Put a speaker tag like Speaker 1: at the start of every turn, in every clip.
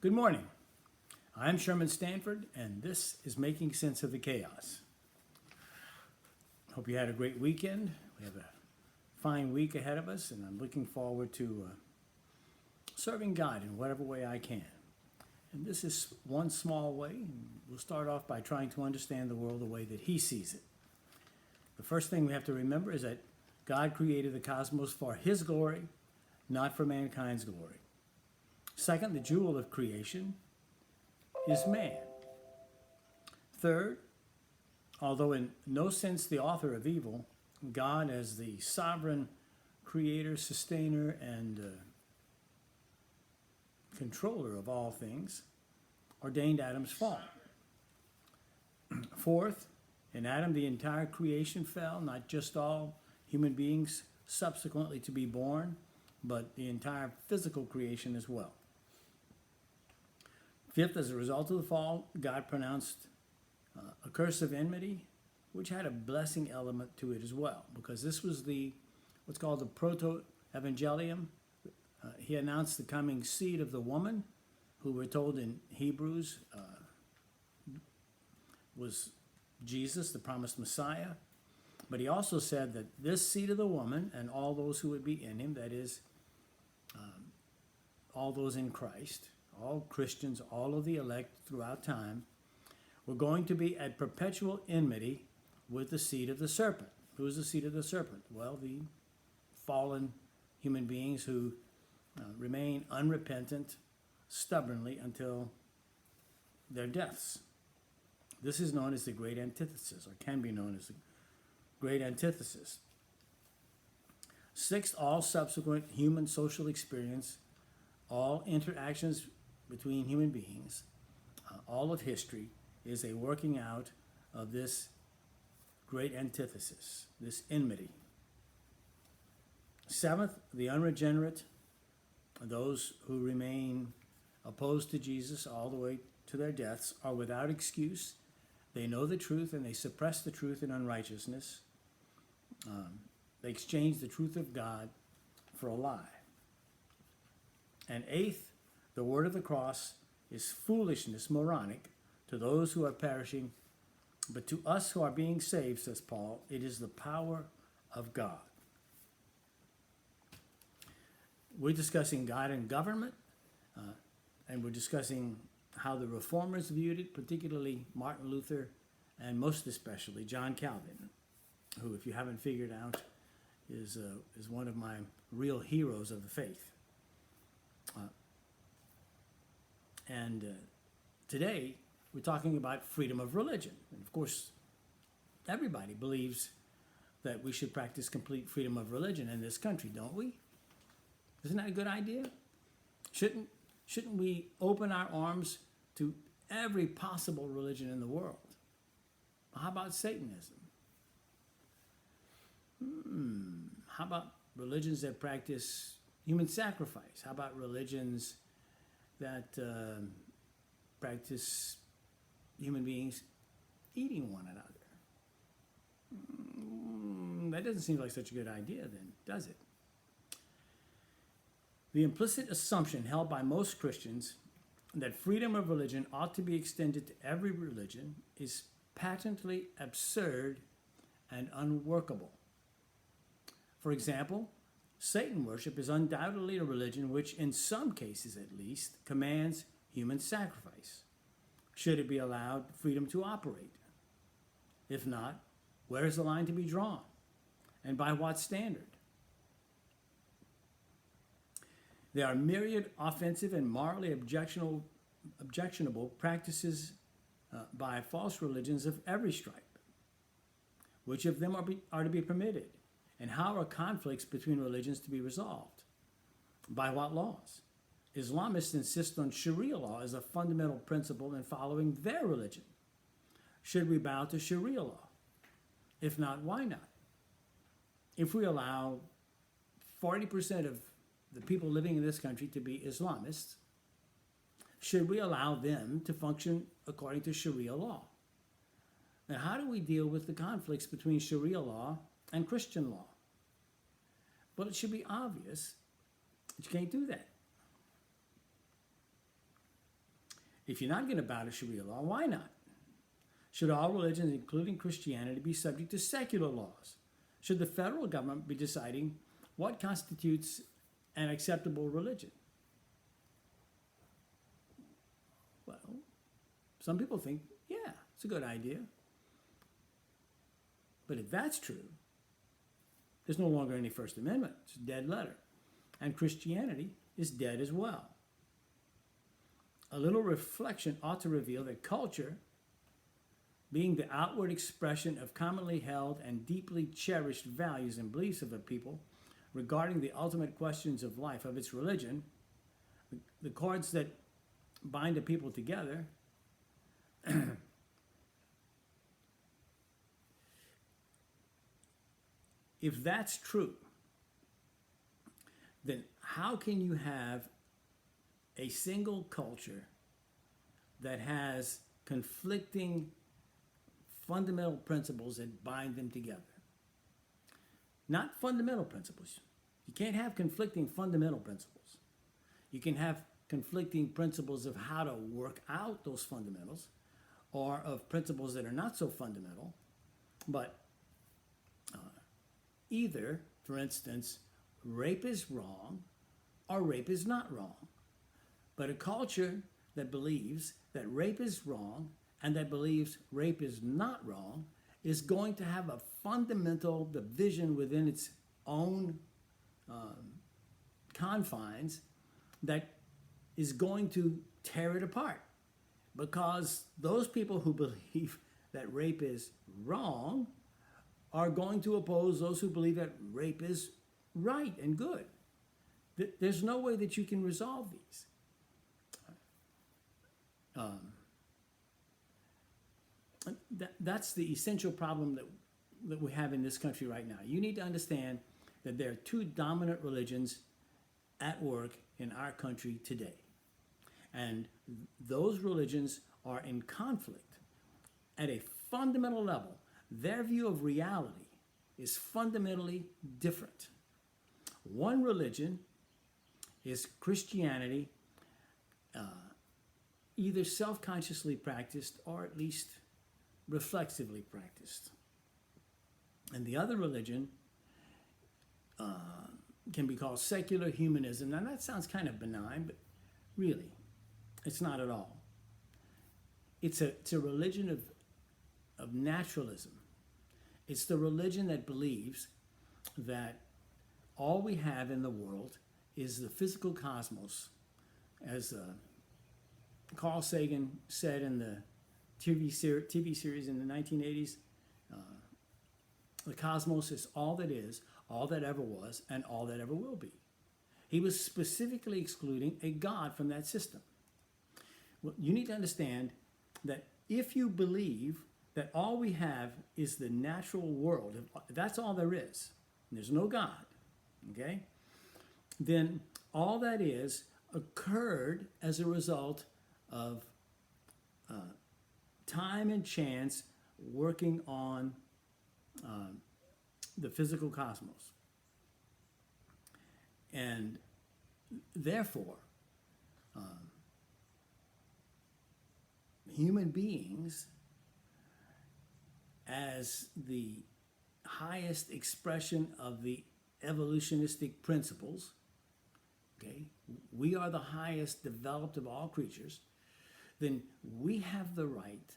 Speaker 1: Good morning. I'm Sherman Stanford, and this is Making Sense of the Chaos. Hope you had a great weekend. We have a fine week ahead of us, and I'm looking forward to serving God in whatever way I can. And this is one small way. We'll start off by trying to understand the world the way that He sees it. The first thing we have to remember is that God created the cosmos for His glory, not for mankind's glory. Second, the jewel of creation is man. Third, although in no sense the author of evil, God, as the sovereign creator, sustainer, and controller of all things, ordained Adam's fall. Fourth, in Adam the entire creation fell, not just all human beings subsequently to be born, but the entire physical creation as well. Fifth, as a result of the fall, God pronounced a curse of enmity, which had a blessing element to it as well, because this was what's called the proto-evangelium. He announced the coming seed of the woman, who we're told in Hebrews was Jesus, the promised Messiah. But he also said that this seed of the woman and all those who would be in him, that is, all those in Christ, all Christians, all of the elect throughout time, were going to be at perpetual enmity with the seed of the serpent. Who is the seed of the serpent? Well, the fallen human beings who remain unrepentant stubbornly until their deaths. This is known as the great antithesis, or can be known as the great antithesis. Sixth, all subsequent human social experience, all interactions between human beings, all of history is a working out of this great antithesis, this enmity. Seventh, the unregenerate, those who remain opposed to Jesus all the way to their deaths, are without excuse. They know the truth and they suppress the truth in unrighteousness. They exchange the truth of God for a lie. And eighth, the word of the cross is foolishness, moronic, to those who are perishing, but to us who are being saved, says Paul, it is the power of God. We're discussing God and government, and we're discussing how the reformers viewed it, particularly Martin Luther, and most especially John Calvin, who, if you haven't figured out, is one of my real heroes of the faith. And today, we're talking about freedom of religion. And of course, everybody believes that we should practice complete freedom of religion in this country, don't we? Isn't that a good idea? Shouldn't we open our arms to every possible religion in the world? How about Satanism? How about religions that practice human sacrifice? How about religions that practice human beings eating one another? That doesn't seem like such a good idea then, does it? The implicit assumption held by most Christians that freedom of religion ought to be extended to every religion is patently absurd and unworkable. For example, Satan worship is undoubtedly a religion which, in some cases at least, commands human sacrifice. Should it be allowed freedom to operate? If not, where is the line to be drawn? And by what standard? There are myriad offensive and morally objectionable practices by false religions of every stripe. Which of them are to be permitted? And how are conflicts between religions to be resolved? By what laws? Islamists insist on Sharia law as a fundamental principle in following their religion. Should we bow to Sharia law? If not, why not? If we allow 40% of the people living in this country to be Islamists, should we allow them to function according to Sharia law? Now, how do we deal with the conflicts between Sharia law and Christian law? Well, it should be obvious that you can't do that. If you're not going to bow to Sharia law, why not? Should all religions, including Christianity, be subject to secular laws? Should the federal government be deciding what constitutes an acceptable religion? Well, some people think, yeah, it's a good idea. But if that's true, there's no longer any First Amendment. It's a dead letter. And Christianity is dead as well. A little reflection ought to reveal that culture, being the outward expression of commonly held and deeply cherished values and beliefs of a people regarding the ultimate questions of life, of its religion, the cords that bind a people together, if that's true, then how can you have a single culture that has conflicting fundamental principles that bind them together? Not fundamental principles. You can't have conflicting fundamental principles. You can have conflicting principles of how to work out those fundamentals, or of principles that are not so fundamental, but either, for instance, rape is wrong or rape is not wrong. But a culture that believes that rape is wrong and that believes rape is not wrong is going to have a fundamental division within its own confines that is going to tear it apart. Because those people who believe that rape is wrong are going to oppose those who believe that rape is right and good. There's no way that you can resolve these. That's the essential problem that we have in this country right now. You need to understand that there are two dominant religions at work in our country today. And those religions are in conflict at a fundamental level. Their view of reality is fundamentally different. One religion is Christianity, either self-consciously practiced or at least reflexively practiced. And the other religion can be called secular humanism. Now that sounds kind of benign, but really, it's not at all. It's a religion of naturalism. It's the religion that believes that all we have in the world is the physical cosmos. As Carl Sagan said in the TV series in the 1980s, the cosmos is all that is, all that ever was, and all that ever will be. He was specifically excluding a God from that system. Well, you need to understand that if you believe that all we have is the natural world, if that's all there is, and there's no God, okay, then all that is occurred as a result of time and chance working on the physical cosmos. And therefore, human beings, as the highest expression of the evolutionistic principles, okay, we are the highest developed of all creatures, then we have the right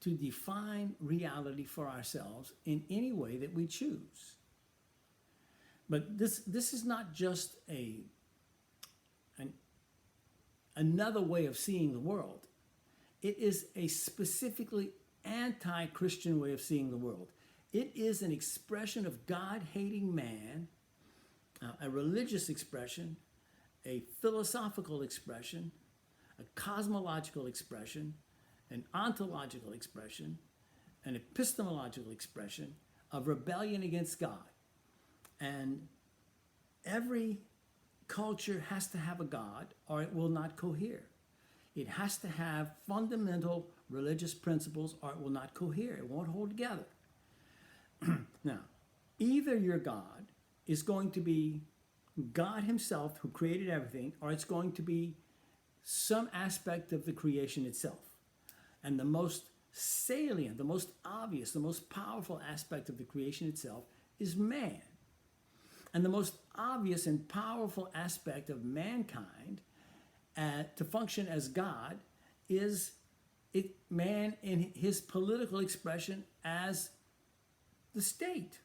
Speaker 1: to define reality for ourselves in any way that we choose. But this is not just another way of seeing the world. It is a specifically anti-Christian way of seeing the world. It is an expression of God-hating man, a religious expression, a philosophical expression, a cosmological expression, an ontological expression, an epistemological expression of rebellion against God. And every culture has to have a God or it will not cohere. It has to have fundamental religious principles or it will not cohere. It won't hold together. Now, either your God is going to be God himself who created everything, or it's going to be some aspect of the creation itself. And the most salient, the most obvious, the most powerful aspect of the creation itself is man. And the most obvious and powerful aspect of mankind to function as God is man in his political expression as the state.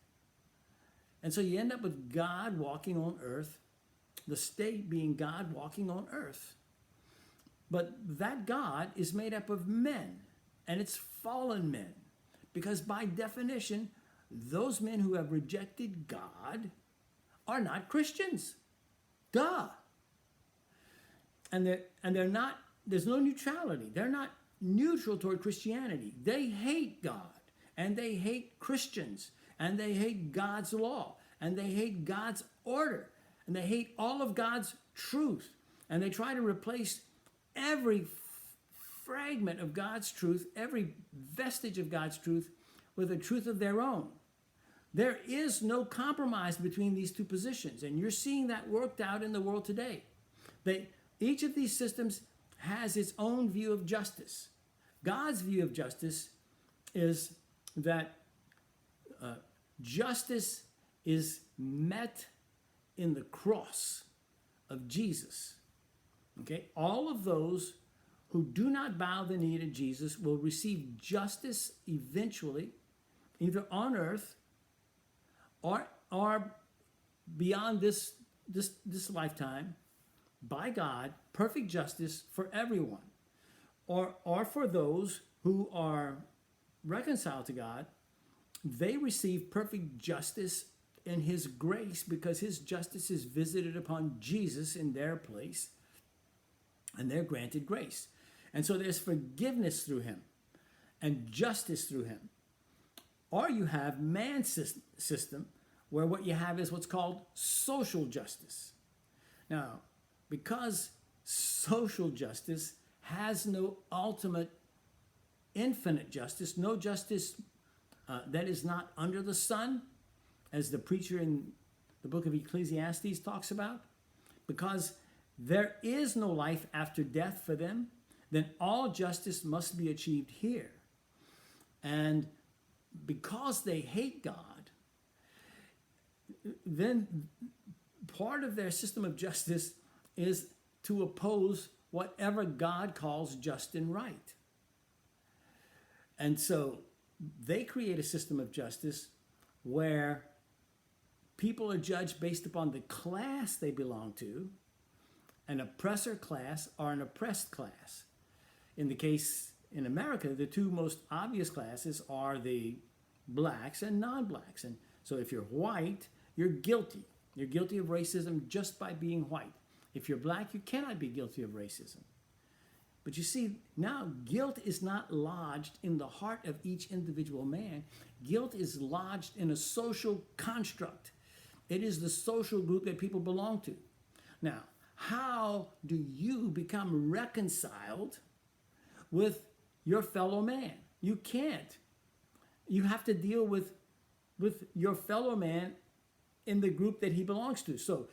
Speaker 1: And so you end up with God walking on earth, the state being God walking on earth. But that God is made up of men, and it's fallen men. Because by definition, those men who have rejected God are not Christians. Duh. And they're not, there's no neutrality. They're not neutral toward Christianity. They hate God, and they hate Christians, and they hate God's law, and they hate God's order, and they hate all of God's truth. And they try to replace every fragment of God's truth, every vestige of God's truth, with a truth of their own. There is no compromise between these two positions, and you're seeing that worked out in the world today. Each of these systems has its own view of justice. God's view of justice is that justice is met in the cross of Jesus. Okay? All of those who do not bow the knee to Jesus will receive justice eventually, either on earth or beyond this lifetime, by God, perfect justice for everyone. Or for those who are reconciled to God, they receive perfect justice in his grace because his justice is visited upon Jesus in their place, and they're granted grace. And so there's forgiveness through him and justice through him. Or you have man's system where what you have is what's called social justice. Now, because social justice has no ultimate infinite justice, no justice that is not under the sun, as the preacher in the book of Ecclesiastes talks about, because there is no life after death for them, then all justice must be achieved here. And because they hate God, then part of their system of justice is to oppose whatever God calls just and right. And so they create a system of justice where people are judged based upon the class they belong to, an oppressor class or an oppressed class. In the case in America, the two most obvious classes are the blacks and non-blacks. And so if you're white, you're guilty. You're guilty of racism just by being white. If you're black, you cannot be guilty of racism. But you see, now guilt is not lodged in the heart of each individual man. Guilt is lodged in a social construct. It is the social group that people belong to. Now, how do you become reconciled with your fellow man? You can't. You have to deal with your fellow man in the group that he belongs to. So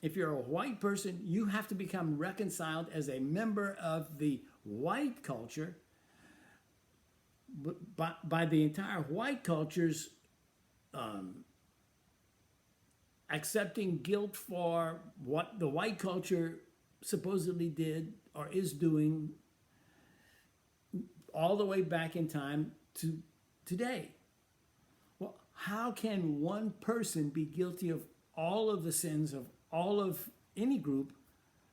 Speaker 1: if you're a white person, you have to become reconciled as a member of the white culture by the entire white culture's accepting guilt for what the white culture supposedly did or is doing all the way back in time to today. Well, how can one person be guilty of all of the sins of all of any group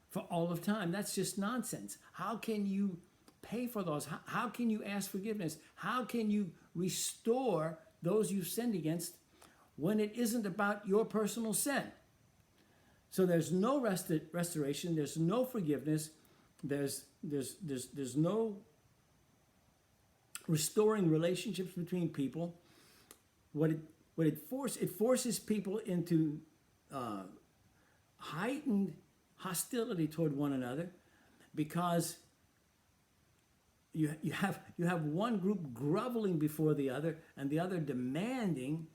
Speaker 1: for all of time? That's just nonsense. How can you pay for those? How can you ask forgiveness? How can you restore those you've sinned against when it isn't about your personal sin? So there's no restoration. There's no forgiveness. There's no restoring relationships between people. It forces people into heightened hostility toward one another, because you have one group groveling before the other and the other demanding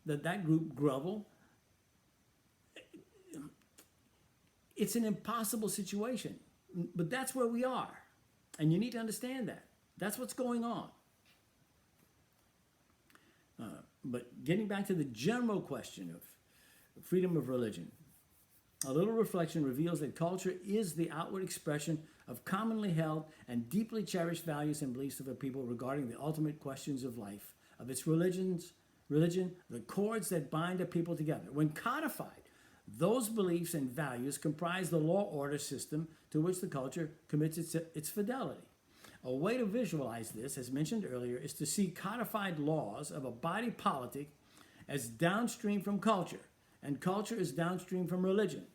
Speaker 1: that group grovel. It's an impossible situation. But that's where we are. And you need to understand that. That's what's going on. But getting back to the general question of freedom of religion, a little reflection reveals that culture is the outward expression of commonly held and deeply cherished values and beliefs of a people regarding the ultimate questions of life, of its religion, the cords that bind a people together. When codified, those beliefs and values comprise the law order system to which the culture commits its fidelity. A way to visualize this, as mentioned earlier, is to see codified laws of a body politic as downstream from culture, and culture is downstream from religion.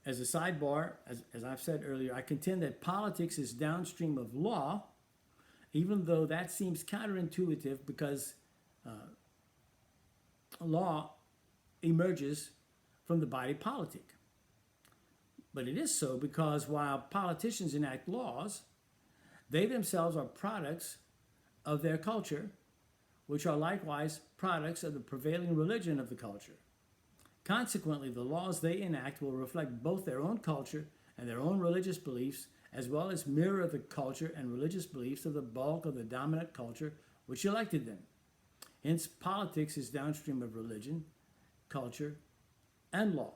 Speaker 1: As a sidebar, as I've said earlier, I contend that politics is downstream of law, even though that seems counterintuitive because law emerges from the body politic. But it is so because while politicians enact laws, they themselves are products of their culture, which are likewise products of the prevailing religion of the culture. Consequently, the laws they enact will reflect both their own culture and their own religious beliefs, as well as mirror the culture and religious beliefs of the bulk of the dominant culture which elected them. Hence, politics is downstream of religion, culture, and law.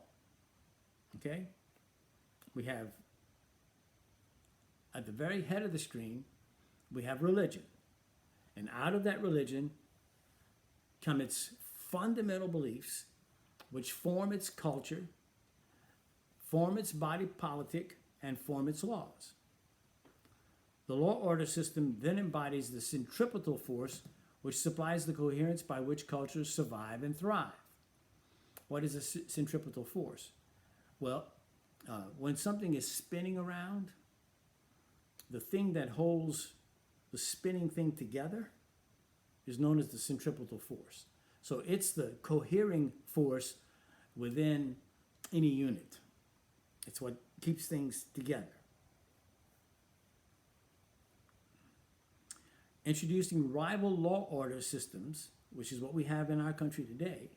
Speaker 1: Okay? We have, at the very head of the screen, we have religion. And out of that religion come its fundamental beliefs, which form its culture, form its body politic, and form its laws. The law order system then embodies the centripetal force which supplies the coherence by which cultures survive and thrive. What is a centripetal force? Well, when something is spinning around, the thing that holds the spinning thing together is known as the centripetal force. So it's the cohering force within any unit. It's what keeps things together. Introducing rival law order systems, which is what we have in our country today.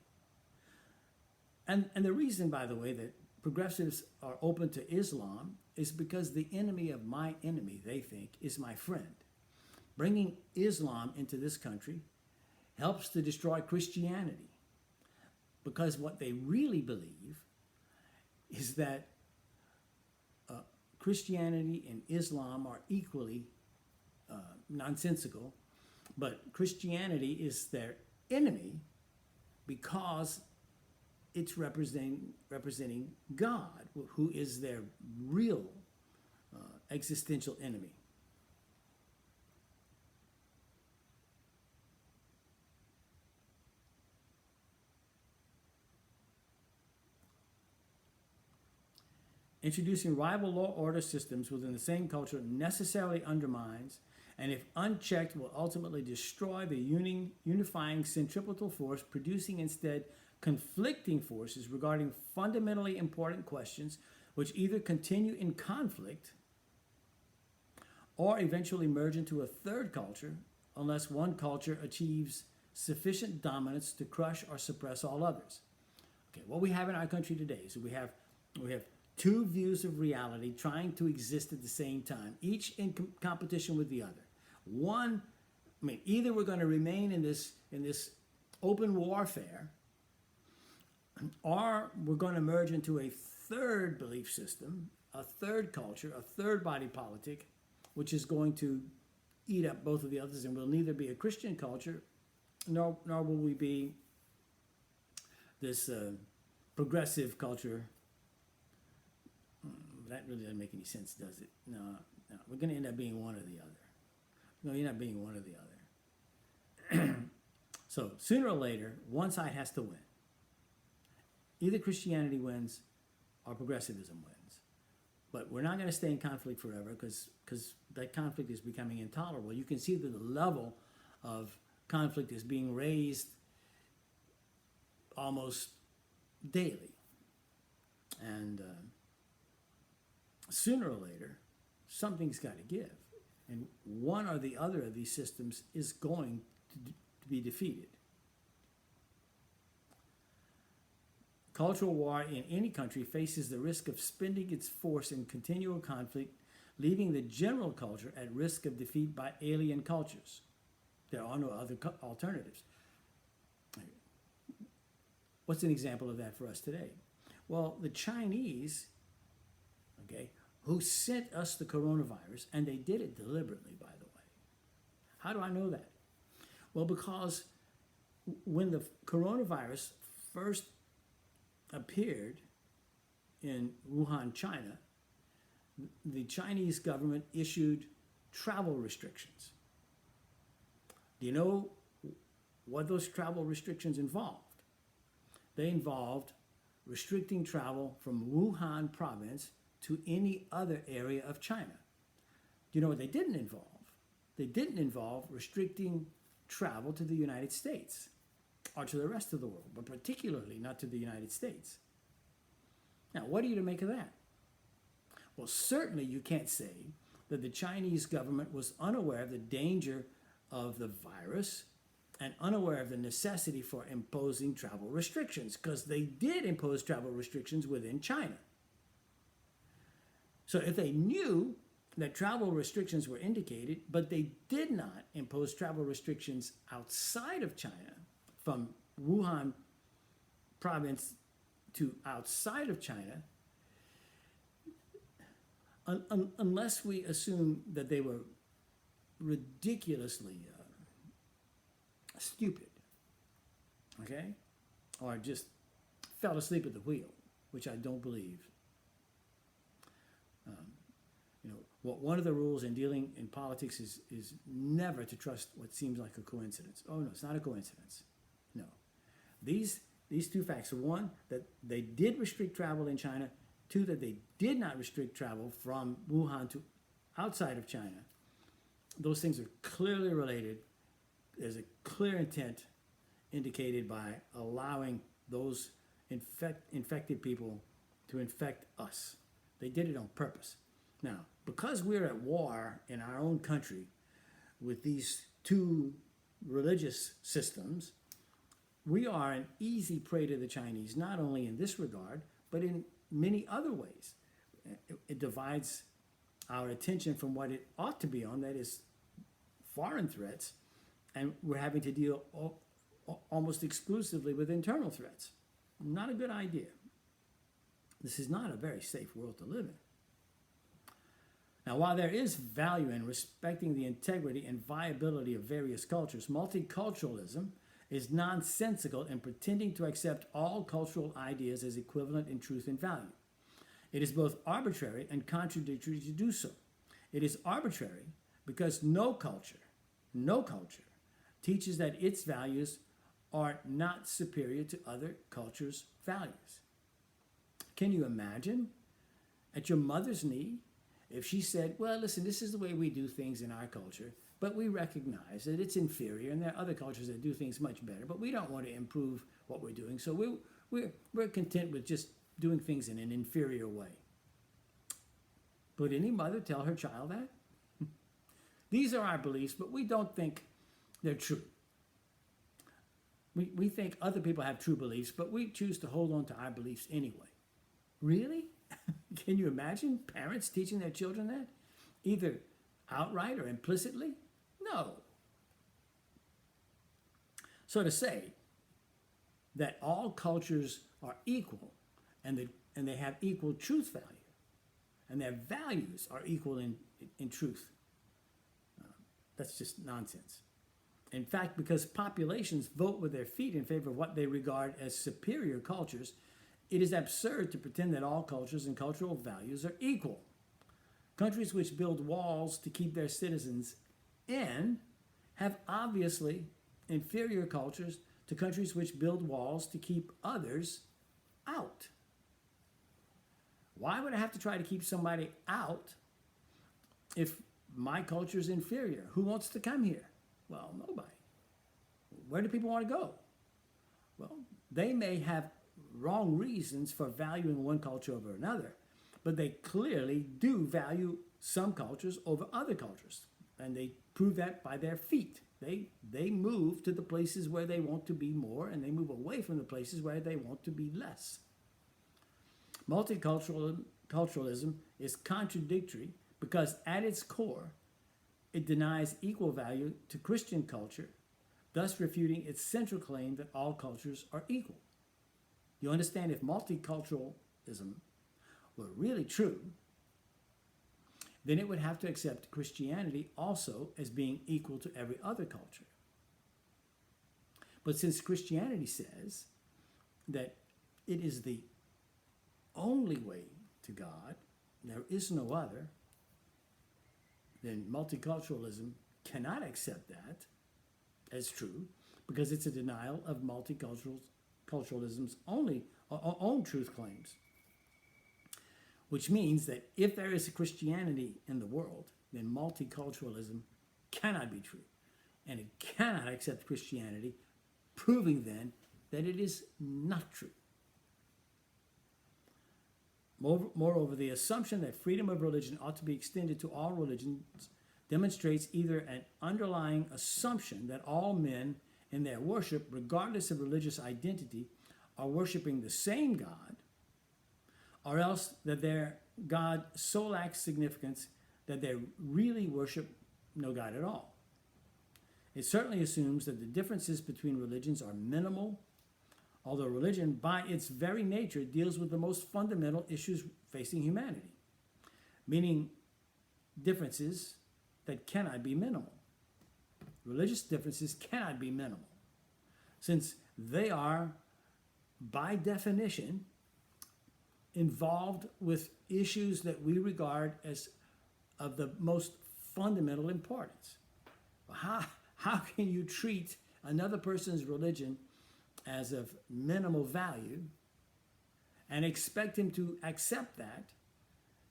Speaker 1: And the reason, by the way, that progressives are open to Islam is because the enemy of my enemy, they think, is my friend. Bringing Islam into this country helps to destroy Christianity, because what they really believe is that Christianity and Islam are equally nonsensical, but Christianity is their enemy because it's representing God, who is their real existential enemy. Introducing rival law order systems within the same culture necessarily undermines, and if unchecked, will ultimately destroy the unifying centripetal force, producing instead conflicting forces regarding fundamentally important questions which either continue in conflict or eventually merge into a third culture unless one culture achieves sufficient dominance to crush or suppress all others. Okay, what we have in our country today is we have two views of reality trying to exist at the same time, each in competition with the other. One, either we're going to remain in this open warfare, or we're going to merge into a third belief system, a third culture, a third body politic, which is going to eat up both of the others, and will neither be a Christian culture, nor will we be this progressive culture. That really doesn't make any sense, does it? No. We're going to end up being one or the other. No, you're not being one or the other. So sooner or later, one side has to win. Either Christianity wins or progressivism wins. But we're not going to stay in conflict forever because that conflict is becoming intolerable. You can see that the level of conflict is being raised almost daily. And sooner or later, something's got to give. And one or the other of these systems is going to be defeated. Cultural war in any country faces the risk of spending its force in continual conflict, leaving the general culture at risk of defeat by alien cultures. There are no other alternatives. What's an example of that for us today? Well, the Chinese, okay, who sent us the coronavirus, and they did it deliberately, by the way. How do I know that? Well, because when the coronavirus first appeared in Wuhan, China, the Chinese government issued travel restrictions. Do you know what those travel restrictions involved? They involved restricting travel from Wuhan province to any other area of China. Do you know what they didn't involve? They didn't involve restricting travel to the United States or to the rest of the world, but particularly not to the United States. Now, what are you to make of that? Well, certainly you can't say that the Chinese government was unaware of the danger of the virus and unaware of the necessity for imposing travel restrictions, because they did impose travel restrictions within China. So if they knew that travel restrictions were indicated, but they did not impose travel restrictions outside of China, from Wuhan province to outside of China, unless we assume that they were ridiculously stupid, okay, or just fell asleep at the wheel, which I don't believe. One of the rules in dealing in politics is never to trust what seems like a coincidence. Oh no, it's not a coincidence. No, these two facts: one, that they did restrict travel in China; two, that they did not restrict travel from Wuhan to outside of China. Those things are clearly related. There's a clear intent indicated by allowing those infected people to infect us. They did it on purpose. Now, because we're at war in our own country with these two religious systems, we are an easy prey to the Chinese, not only in this regard, but in many other ways. It divides our attention from what it ought to be on, that is foreign threats, and we're having to deal almost exclusively with internal threats. Not a good idea. This is not a very safe world to live in. Now, while there is value in respecting the integrity and viability of various cultures, multiculturalism is nonsensical in pretending to accept all cultural ideas as equivalent in truth and value. It is both arbitrary and contradictory to do so. It is arbitrary because no culture teaches that its values are not superior to other cultures' values. Can you imagine at your mother's knee if she said, well, listen, this is the way we do things in our culture, but we recognize that it's inferior and there are other cultures that do things much better, but we don't want to improve what we're doing, so we're content with just doing things in an inferior way. Would any mother tell her child that? These are our beliefs, but we don't think they're true. We think other people have true beliefs, but we choose to hold on to our beliefs anyway. Really? Can you imagine parents teaching their children that? Either outright or implicitly? No. So to say that all cultures are equal and they have equal truth value and their values are equal in truth, that's just nonsense. In fact, because populations vote with their feet in favor of what they regard as superior cultures, it is absurd to pretend that all cultures and cultural values are equal. Countries which build walls to keep their citizens in have obviously inferior cultures to countries which build walls to keep others out. Why would I have to try to keep somebody out if my culture is inferior? Who wants to come here? Well, nobody. Where do people want to go? Well, they may have wrong reasons for valuing one culture over another, but they clearly do value some cultures over other cultures, and they prove that by their feet. They move to the places where they want to be more, and they move away from the places where they want to be less. Multiculturalism is contradictory because at its core, it denies equal value to Christian culture, thus refuting its central claim that all cultures are equal. You understand, if multiculturalism were really true, then it would have to accept Christianity also as being equal to every other culture. But since Christianity says that it is the only way to God, there is no other, then multiculturalism cannot accept that as true, because it's a denial of multiculturalism's own truth claims. Which means that if there is a Christianity in the world, then multiculturalism cannot be true. And it cannot accept Christianity, proving then that it is not true. Moreover, the assumption that freedom of religion ought to be extended to all religions demonstrates either an underlying assumption that all men in their worship, regardless of religious identity, are worshiping the same God, or else that their God so lacks significance that they really worship no God at all. It certainly assumes that the differences between religions are minimal, although religion, by its very nature, deals with the most fundamental issues facing humanity, meaning differences that cannot be minimal. Religious differences cannot be minimal, since they are, by definition, involved with issues that we regard as of the most fundamental importance. How can you treat another person's religion as of minimal value and expect him to accept that?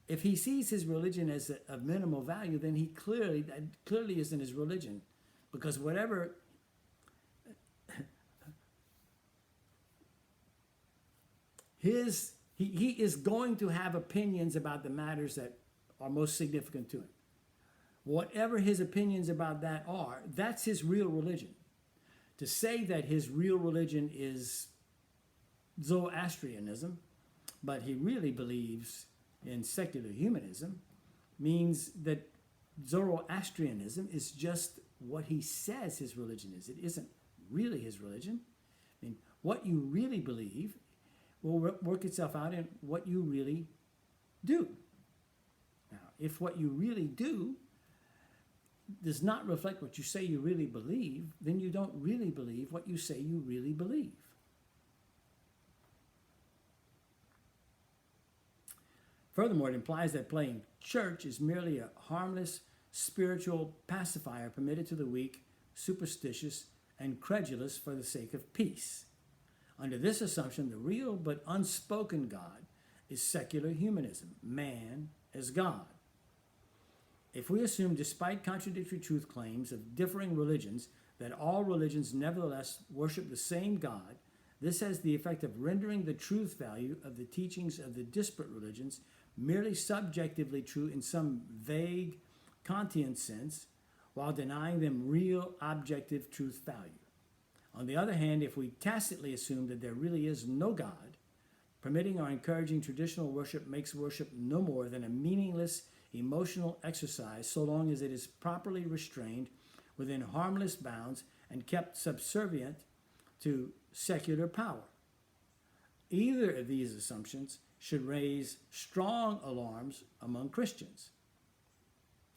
Speaker 1: If he sees his religion as of minimal value, then he clearly isn't his religion, because whatever he is going to have opinions about the matters that are most significant to him. Whatever his opinions about that are, that's his real religion. To say that his real religion is Zoroastrianism, but he really believes in secular humanism, means that Zoroastrianism is just what he says his religion is. It isn't really his religion. I mean, what you really believe will work itself out in what you really do. Now, if what you really do does not reflect what you say you really believe, then you don't really believe what you say you really believe. Furthermore, it implies that playing church is merely a harmless spiritual pacifier permitted to the weak, superstitious, and credulous for the sake of peace. Under this assumption, the real but unspoken God is secular humanism, man as God. If we assume, despite contradictory truth claims of differing religions, that all religions nevertheless worship the same God, this has the effect of rendering the truth value of the teachings of the disparate religions merely subjectively true in some vague Kantian sense, while denying them real objective truth value. On the other hand, if we tacitly assume that there really is no God, permitting or encouraging traditional worship makes worship no more than a meaningless emotional exercise so long as it is properly restrained within harmless bounds and kept subservient to secular power. Either of these assumptions should raise strong alarms among Christians.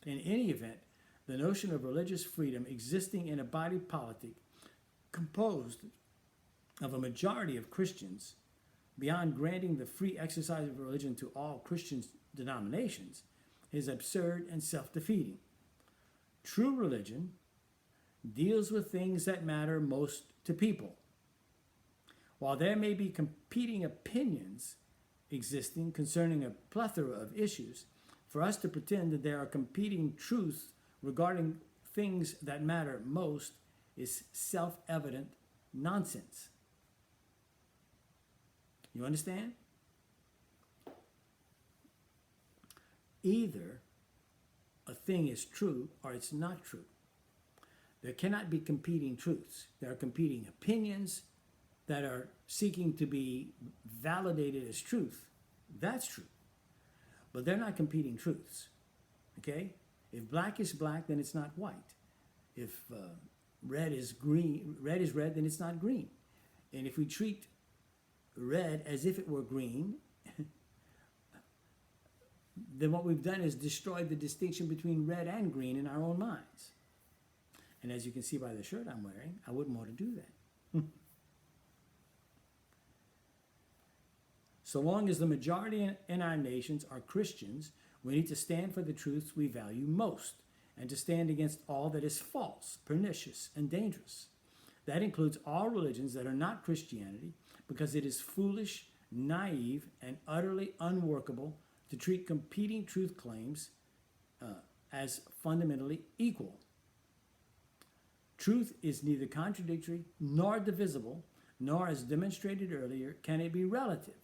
Speaker 1: In any event, the notion of religious freedom existing in a body politic composed of a majority of Christians, beyond granting the free exercise of religion to all Christian denominations, is absurd and self-defeating. True religion deals with things that matter most to people. While there may be competing opinions existing concerning a plethora of issues, for us to pretend that there are competing truths regarding things that matter most is self-evident nonsense. You understand? Either a thing is true or it's not true. There cannot be competing truths. There are competing opinions that are seeking to be validated as truth. That's true. But they're not competing truths. Okay? If black is black, then it's not white. If red is red, then it's not green. And if we treat red as if it were green, then what we've done is destroyed the distinction between red and green in our own minds. And as you can see by the shirt I'm wearing, I wouldn't want to do that. So long as the majority in our nations are Christians, we need to stand for the truths we value most and to stand against all that is false, pernicious, and dangerous. That includes all religions that are not Christianity, because it is foolish, naive, and utterly unworkable to treat competing truth claims as fundamentally equal. Truth is neither contradictory nor divisible, nor, as demonstrated earlier, can it be relative.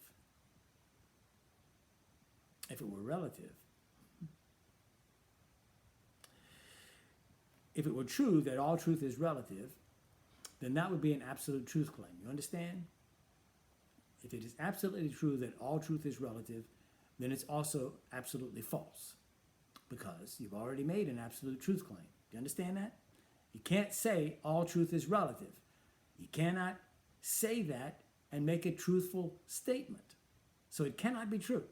Speaker 1: If it were relative. If it were true that all truth is relative, then that would be an absolute truth claim. You understand? If it is absolutely true that all truth is relative, then it's also absolutely false, because you've already made an absolute truth claim. Do you understand that? You can't say all truth is relative. You cannot say that and make a truthful statement. So it cannot be true.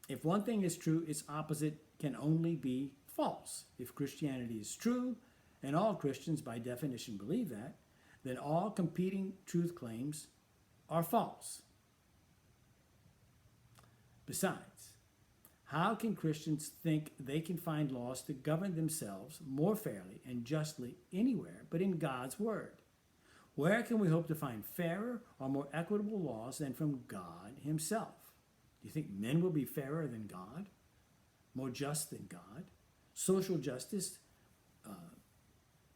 Speaker 1: If one thing is true, its opposite can only be false. If Christianity is true, and all Christians by definition believe that, then all competing truth claims are false. Besides, how can Christians think they can find laws to govern themselves more fairly and justly anywhere but in God's Word? Where can we hope to find fairer or more equitable laws than from God Himself? Do you think men will be fairer than God? More just than God? Social justice,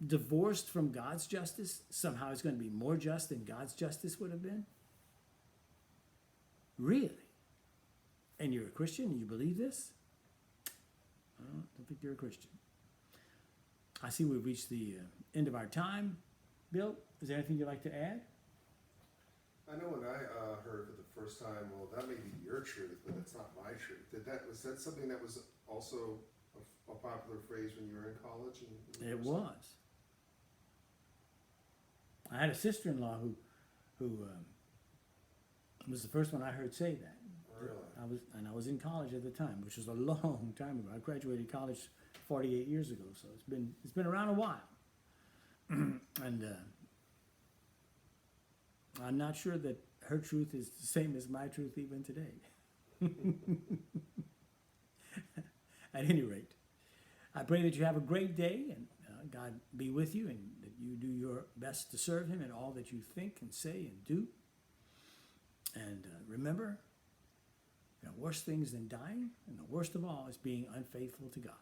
Speaker 1: divorced from God's justice, somehow is going to be more just than God's justice would have been? Really? And you're a Christian and you believe this? I don't think you're a Christian. I see we've reached the end of our time. Bill, is there anything you'd like to add?
Speaker 2: I know when I heard for the first time, well, that may be your truth, but it's not my truth. Was that something that was also a popular phrase when you were in college?
Speaker 1: It was. I had a sister-in-law who was the first one I heard say that.
Speaker 2: Really?
Speaker 1: I was in college at the time, which was a long time ago. I graduated college 48 years ago, so it's been around a while. And I'm not sure that her truth is the same as my truth even today. At any rate, I pray that you have a great day, and God be with you, and that you do your best to serve Him in all that you think and say and do. And remember, there are worse things than dying, and the worst of all is being unfaithful to God.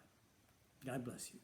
Speaker 1: God bless you.